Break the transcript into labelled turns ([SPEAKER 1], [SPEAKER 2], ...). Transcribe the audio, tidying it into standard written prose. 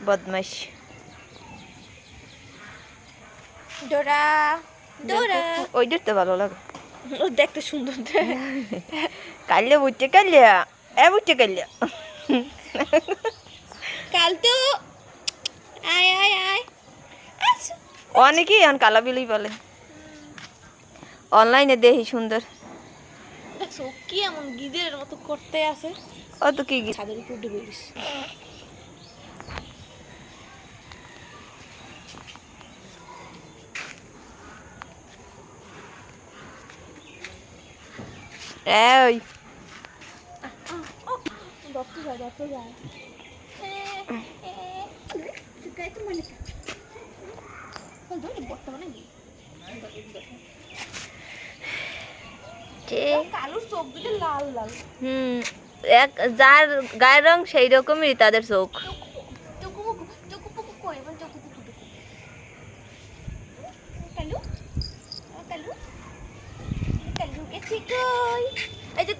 [SPEAKER 1] বদমাইশ
[SPEAKER 2] ডোরা ডোরা
[SPEAKER 1] ওইটার তো ভালো লাগে
[SPEAKER 2] ও দেখতে সুন্দর
[SPEAKER 1] কাল্লে বুঝতে কাল্লিয়া বুঝতে কাল্লিয়া
[SPEAKER 2] কাল তো আয় আয় আয় আচ্ছা
[SPEAKER 1] অনেকেই এখন কালা বিলই বলে অনলাইনে দেখি সুন্দর
[SPEAKER 2] দেখছো কি এমন গিদের মতো করতে আছে
[SPEAKER 1] ও তো কি
[SPEAKER 2] ছাদের উপর উঠে বলিস
[SPEAKER 1] এই
[SPEAKER 2] দত্ত যায় বর্তমানে কালুর চোখ দুটো লাল লাল
[SPEAKER 1] এক যার গায়ের রং সেই রকমই তাদের চোখ
[SPEAKER 2] কালু কালু কালু কে ঠিক এই যে